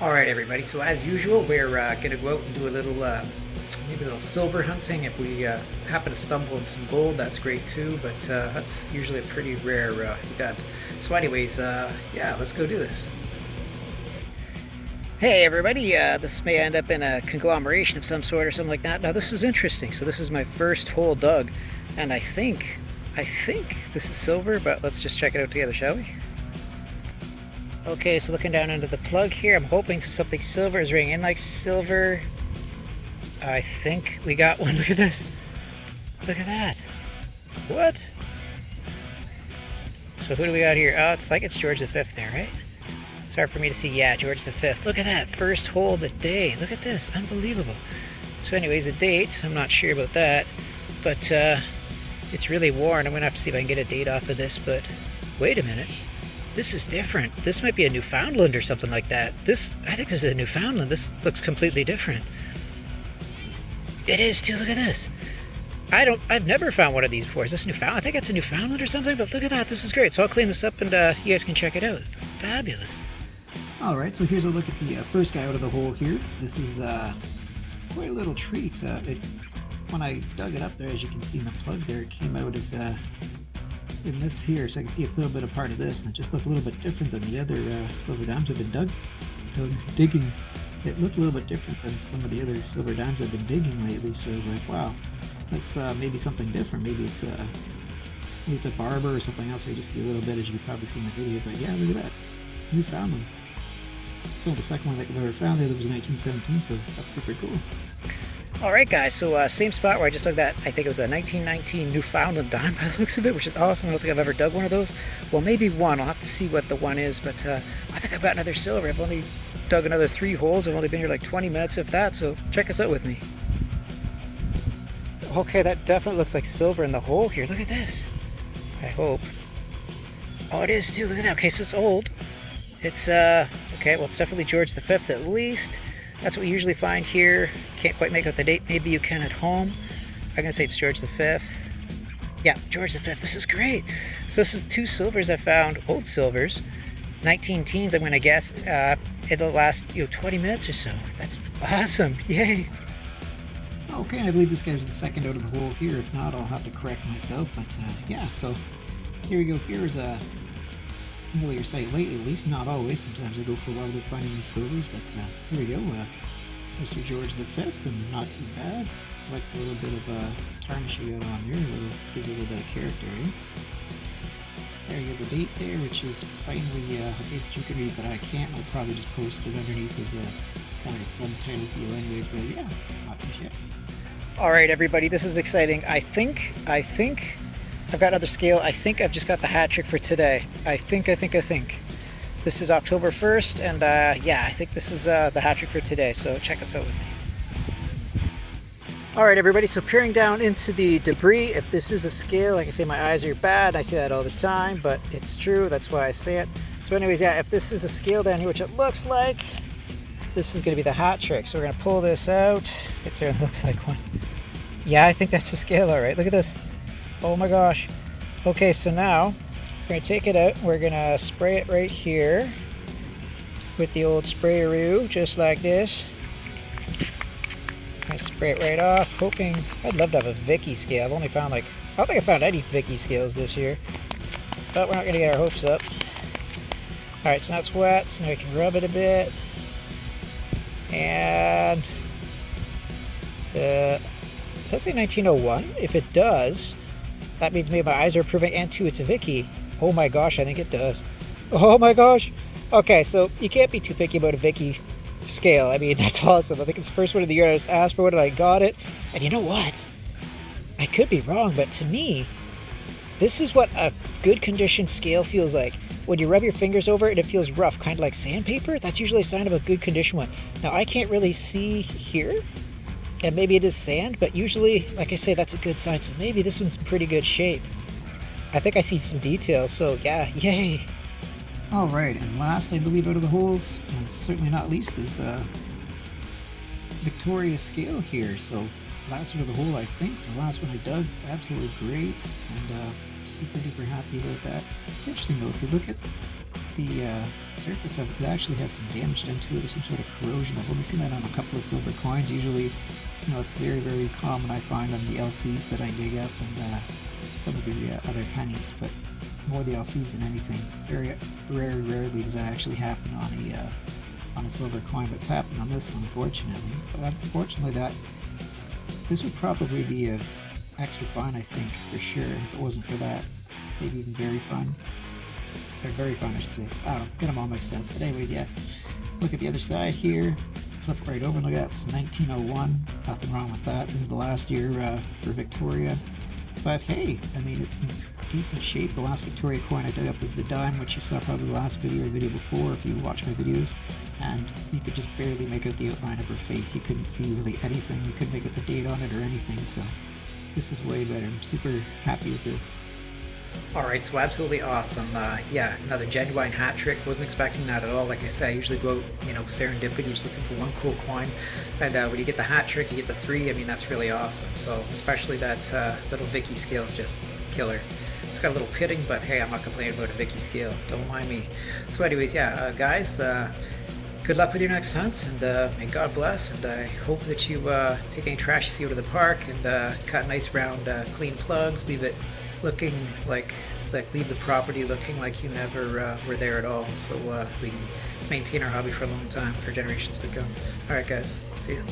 All right, everybody. So as usual, we're gonna go out and do a little, maybe a little silver hunting. If we happen to stumble on some gold, that's great too. But that's usually a pretty rare event. So, anyways, yeah, let's go do this. Hey, everybody. This may end up in a conglomeration of some sort or something like that. Now, this is interesting. So this is my first hole dug, and I think this is silver. But let's just check it out together, shall we? Okay, so looking down into the plug here, I'm hoping something silver is ringing in like silver. I think we got one. Look at this. Look at that. What? So who do we got here? Oh, it's like it's George V there, right? It's hard for me to see. Yeah, George V. Look at that. First hole of the day. Look at this. Unbelievable. So anyways, the date, I'm not sure about that. But it's really worn. I'm going to have to see if I can get a date off of this. But wait a minute. This is different. This might be a Newfoundland or something like that. I think this is a Newfoundland. This looks completely different. It is too. Look at this. I've never found one of these before. Is this Newfoundland? I think it's a Newfoundland or something, but look at that. This is great. So I'll clean this up and you guys can check it out. Fabulous. All right, so here's a look at the first guy out of the hole here. This is quite a little treat. When I dug it up there, as you can see in the plug there, it came out as in this here, so I can see a little bit of part of this, and it just looked a little bit different than the other silver dimes I've been digging. It looked a little bit different than some of the other silver dimes I've been digging lately, so I was like, wow, that's maybe something different. Maybe it's a barber or something else. I just see a little bit, as you can probably see in the video, but yeah, look at that. Newfoundland. So the second one that I've ever found, the other was 1917, so that's super cool. All right, guys, so same spot where I just dug that. I think it was a 1919 Newfoundland dime by the looks of it, which is awesome. I don't think I've ever dug one of those. Well, maybe one. I'll have to see what the one is, but I think I've got another silver. I've only dug another 3 holes. I've only been here like 20 minutes, if that, so check us out with me. Okay, that definitely looks like silver in the hole here. Look at this. I hope. Oh, it is too. Look at that. Okay, so it's old. It's, okay, well, it's definitely George V at least. That's what we usually find here. Can't quite make out the date. Maybe you can at home. I'm going to say it's George V. Yeah, George V. This is great. So this is 2 silvers I found, old silvers. 19 teens, I'm going to guess. It'll last, 20 minutes or so. That's awesome. Yay. Okay, and I believe this guy was the second out of the hole here. If not, I'll have to correct myself. But yeah, so here we go. Here's a familiar sight lately, at least not always. Sometimes I go for a while without finding any silvers, but here we go. Mr. George V, and not too bad. I like a little bit of tarnish we got on there. Gives a little bit of character, eh? There you go, the date there, which is finally a date that you can read, but I can't. I'll probably just post it underneath as a kind of a subtitle deal anyways, but yeah, not too shabby. All right, everybody, this is exciting. I think I've got another scale. I think I've just got the hat trick for today. I think. This is October 1st, and yeah, I think this is the hat trick for today, so check us out with me. All right, everybody, so peering down into the debris, if this is a scale, like I say, my eyes are bad. I say that all the time, but it's true. That's why I say it. So anyways, yeah, if this is a scale down here, which it looks like, this is going to be the hat trick. So we're going to pull this out. It certainly looks like one. Yeah, I think that's a scale, all right. Look at this. Oh my gosh. Okay, so now we're going to take it out. We're going to spray it right here with the old sprayeroo, just like this. I spray it right off, hoping. I'd love to have a Vicky scale. I've only found I don't think I found any Vicky scales this year, but we're not going to get our hopes up. Alright, so now it's wet, so now we can rub it a bit. And does that say 1901? If it does, that means maybe my eyes are improving, and 2, it's a Vicky. Oh my gosh, I think it does. Oh my gosh. Okay, so you can't be too picky about a Vicky scale. I mean, that's awesome. I think it's the first one of the year. I just asked for it and I got it. And you know what? I could be wrong, but to me, this is what a good condition scale feels like. When you rub your fingers over it, it feels rough, kind of like sandpaper. That's usually a sign of a good condition one. Now, I can't really see here, and maybe it is sand, but usually, like I say, that's a good sign. So maybe this one's in pretty good shape. I think I see some details, so yeah, yay. Alright, and last, I believe, out of the holes, and certainly not least, is Victoria scale here. So last out of the hole, I think, was the last one I dug. Absolutely great, and super duper happy about that. It's interesting though, if you look at the surface of it actually has some damage done to it, or some sort of corrosion. I've only seen that on a couple of silver coins. Usually, it's very, very common, I find, on the LCs that I dig up, and some of the other pennies, but more the LCs than anything. Very rarely does that actually happen on a silver coin, but it's happened on this one, unfortunately. But unfortunately, this would probably be a extra fine, I think, for sure, if it wasn't for that. Maybe even very fine. Or very fine, I should say. I don't know, get them all mixed up. But anyways, yeah. Look at the other side here. Flip right over, look at that, it's 1901. Nothing wrong with that. This is the last year for Victoria. But hey, I mean, it's in decent shape. The last Victoria coin I dug up was the dime, which you saw probably the last video or the video before if you watch my videos. And you could just barely make out the outline of her face. You couldn't see really anything. You couldn't make out the date on it or anything. So this is way better. I'm super happy with this. Alright, so absolutely awesome. Yeah, another genuine hat trick. Wasn't expecting that at all. Like I said, I usually go out, serendipity, just looking for one cool coin. And when you get the hat trick, you get the 3. I mean, that's really awesome. So, especially that little Vicky scale is just killer. It's got a little pitting, but hey, I'm not complaining about a Vicky scale. Don't mind me. So anyways, yeah, guys, good luck with your next hunts, and may God bless, and I hope that you take any trash you see out of the park, and cut nice round clean plugs, leave it looking like leave the property looking like you never were there at all, so we can maintain our hobby for a long time, for generations to come. Alright guys, see ya.